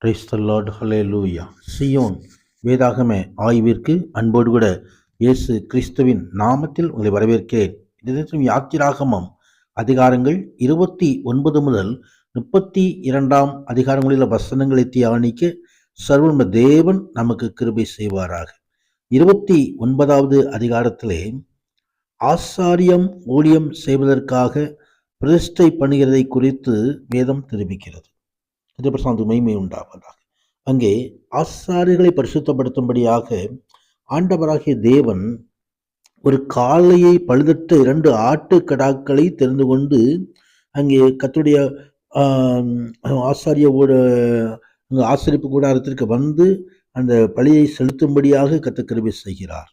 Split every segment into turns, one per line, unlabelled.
Praise the Lord, hallelujah. Zion வேதாகம ஆய்விற்கு அன்போடு கூட இயேசு கிறிஸ்துவின் நாமத்தில் உங்களை வரவேற்கிறேன். இது யாத்திராகமம் அதிகாரங்கள் 29 முதல் 32 அதிகாரங்களில் வசனங்களை தியானிக்க சர்வ தேவன் நமக்கு கிருபை செய்வாராக. 29வது அதிகாரத்திலே ஆசாரியம் ஊழியம் செய்வதற்காக பிரதிஷ்டை பண்ணுகிறதை குறித்து வேதம் தெரிவிக்கிறது. மகிமை உண்டாவதாக. அங்கே ஆசாரியர்களை பரிசுத்தப்படுத்தும்படியாக ஆண்டவராகிய தேவன் ஒரு காளையை பழுதற்ற 2 ஆட்டுக்கடாக்களை தெரிந்து கொண்டு அங்கே கர்த்தருடைய ஆசரிப்பு கூடாரத்திற்கு வந்து அந்த பலியை செலுத்தும்படியாக கர்த்தர் கிருபை செய்கிறார்.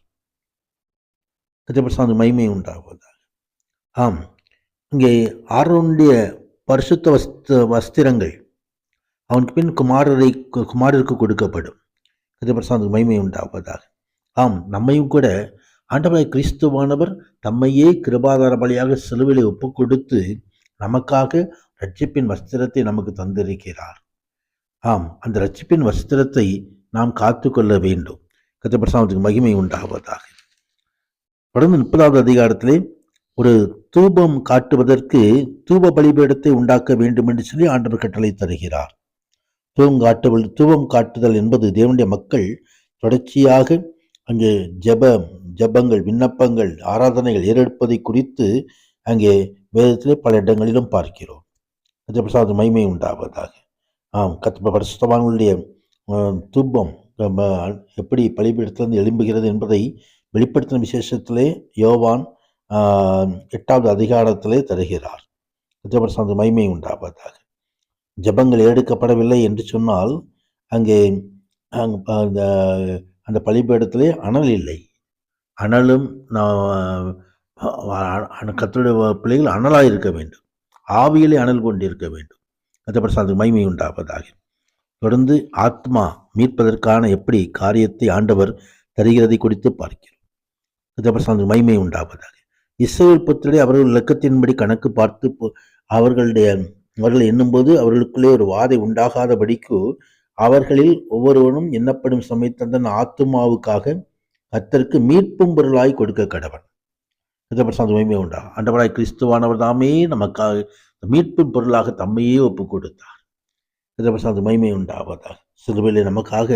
கர்த்தர் மகிமை உண்டாவதாக. ஆம், இங்கே ஆரோனுடைய பரிசுத்த வஸ்திரங்கள் அவனுக்கு பின் குமாரருக்கு கொடுக்கப்படும். கர்த்தருக்கு மகிமை உண்டாவதாக. ஆம், நம்மையும் கூட ஆண்டவராகிய கிறிஸ்துவானவர் தம்மையே கிருபாதார பலியாக சிலுவையிலே ஒப்பு கொடுத்து நமக்காக இரட்சிப்பின் வஸ்திரத்தை நமக்கு தந்திருக்கிறார். ஆம், அந்த இரட்சிப்பின் வஸ்திரத்தை நாம் காத்து கொள்ள வேண்டும். கர்த்தருக்கு மகிமை உண்டாவதாக. தொடர்ந்து 30வது அதிகாரத்திலே ஒரு தூபம் காட்டுவதற்கு தூப பலிபீடத்தை உண்டாக்க வேண்டும் என்று சொல்லி ஆண்டவர் கட்டளை தருகிறார். தூபம் காட்டுதல் என்பது தேவனுடைய மக்கள் தொடர்ச்சியாக அங்கே ஜபங்கள், விண்ணப்பங்கள், ஆராதனைகள் ஏறெடுப்பதை குறித்து அங்கே வேதத்திலே பல இடங்களிலும் பார்க்கிறோம். கர்த்தருக்கு மகிமை உண்டாவதாக. ஆம், பரிசுத்தவான்களுடைய தூபம் எப்படி பலிபீடத்திலிருந்து எழும்புகிறது என்பதை வெளிப்படுத்தின விசேஷத்திலே யோவான் 8வது அதிகாரத்திலே தருகிறார். கர்த்தருக்கு மகிமை உண்டாவதாக. ஜபங்கள் எடுக்கப்படவில்லை என்று சொன்னால் அங்கே அந்த பலிபீடத்திலே அனல் இல்லை. அனலும் கர்த்தருடைய பிள்ளைகள் அனலாக இருக்க வேண்டும், ஆவியிலே அனல் கொண்டிருக்க வேண்டும். கர்த்தருக்கு மகிமை உண்டாவதாக. தொடர்ந்து ஆத்மா மீட்பதற்கான எப்படி காரியத்தை ஆண்டவர் தருகிறதை குறித்து பார்க்கிறோம். கர்த்தருக்கு மகிமை உண்டாவதாக. இஸ்ரவேல் புத்திரரை அவர்கள் இலக்கத்தின்படி கணக்கு பார்த்து அவர்கள் எண்ணும்போது அவர்களுக்குள்ளே ஒரு வாதை உண்டாகாதபடிக்கு அவர்களில் ஒவ்வொருவனும் எண்ணப்படும் சமயத்து தன் ஆத்துமாவுக்காக கர்த்தருக்கு மீட்பும் பொருளாய் கொடுக்க கடவன். மகிமை உண்டாகும். ஆண்டவராய் கிறிஸ்துவானவர் தாமே நமக்காக மீட்பின் பொருளாக தம்மையே ஒப்பு கொடுத்தார். மகிமை உண்டாவதாக. சிலுவையிலே நமக்காக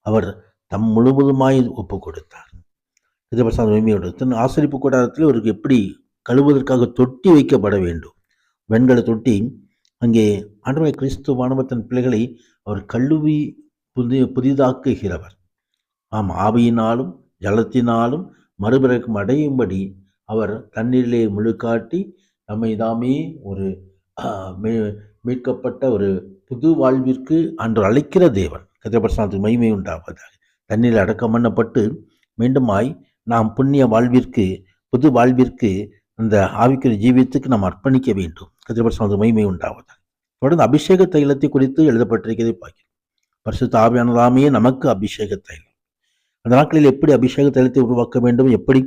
அவர் தம் முழுவதுமாய் ஒப்பு கொடுத்தார். மகிமை உண்டாகும். ஆசரிப்பு கூடாரத்தில் அவருக்கு எப்படி கழுவுவதற்காக தொட்டி வைக்கப்பட வேண்டும், வெண்கல தொட்டி. அங்கே ஆண்டவராய் கிறிஸ்துவானவர் தன் பிள்ளைகளை அவர் கழுவி புதிதாக்குகிறவர். ஆம், ஆவியினாலும் ஜலத்தினாலும் மறுபிறக்கம் அடையும்படி அவர் தண்ணீரிலே முழுக்காட்டி நம்மை தாமே ஒரு மீட்கப்பட்ட ஒரு புது வாழ்விற்கு அன்று அழைக்கிற தேவன். கர்த்தருக்கு மகிமை உண்டாவதாக. தண்ணீரில் அடக்கம் பண்ணப்பட்டு மீண்டுமாய் நாம் புண்ணிய வாழ்விற்கு, புது வாழ்விற்கு, அந்த ஆவிக்குரிய ஜீவியத்துக்கு நாம் அர்ப்பணிக்க வேண்டும். கர்த்தருக்கு மகிமை உண்டாவதாக. தொடர்ந்து அபிஷேக தைலத்தை குறித்து எழுதப்பட்டிருக்கிறதை பார்க்கிறோம். பரிசுத்த ஆவியானவராமே நமக்கு அபிஷேக தைலம். அந்த நாட்களில் எப்படி அபிஷேக தைலத்தை உருவாக்க வேண்டும், எப்படி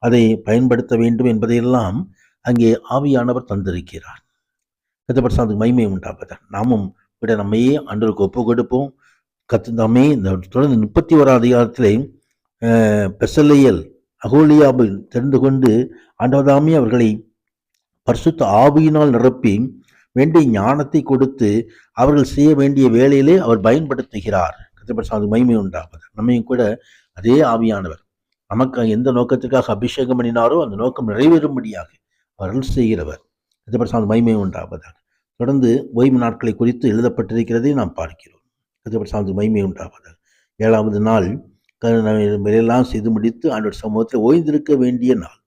அதை பயன்படுத்த வேண்டும் என்பதையெல்லாம் அங்கே ஆவியானவர் தந்திருக்கிறார். கத்தப்பட்ட மகிமை உண்டாவதாக. நாமும் விட நம்மையே ஆண்டவருக்கு ஒப்பு கொடுப்போம். கத்தமே இந்த தொடர்ந்து 31 அதிகாரத்திலே பெசலேயல் அகோலியாவை தெரிந்து கொண்டு ஆண்டவர்தாமே அவர்களை பரிசுத்த ஆவியினால் நிரப்பி வேண்டிய ஞானத்தை கொடுத்து அவர்கள் செய்ய வேண்டிய வேலையிலே அவர் பயன்படுத்துகிறார். கத்தப்பட்ட மகிமை உண்டாவது. நம்மையும் கூட அதே ஆவியானவர் நமக்கு எந்த நோக்கத்திற்காக அபிஷேகம் பண்ணினாரோ அந்த நோக்கம் நிறைவேறும்படியாக அவர்கள் செய்கிறவர். கத்தப்பட்ட மகிமை உண்டாவதாக. தொடர்ந்து ஓய்வு நாட்களை குறித்து எழுதப்பட்டிருக்கிறதை நாம் பார்க்கிறோம். கத்தப்பட்ட மகிமை உண்டாவதாக. 7வது நாள் எல்லாம் செய்து முடித்து ஆண்டவர் சமூகத்தில் ஓய்ந்திருக்க வேண்டிய நாள்.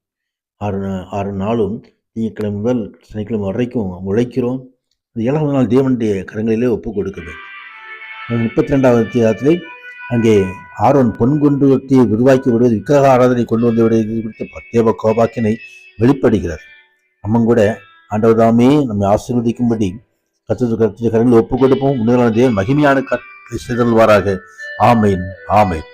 6 நாளும் திங்கட்கிழமை முதல் சனிக்கிழமை வரைக்கும் உழைக்கிறோம். 7வது நாள் தேவனுடைய கரங்களிலே ஒப்பு கொடுக்க வேண்டும். 32வது அதிகாரத்திலே அங்கே ஆரோன் பொன் குண்டத்தை உருவாக்கி விடுவது, விக்கிரக ஆராதனை கொண்டு வந்து விடுவது குறித்த தேவ கோபாக்கினை வெளிப்படுகிறது. நம்ம கூட ஆண்டவர் தாமே நம்மை ஆசீர்வதிக்கும்படி கர்த்தருடைய கரங்களில் ஒப்பு கொடுப்போம். உண்மையான தேவன் மகிமையான செய்தல்வாராக. ஆமேன், ஆமேன்.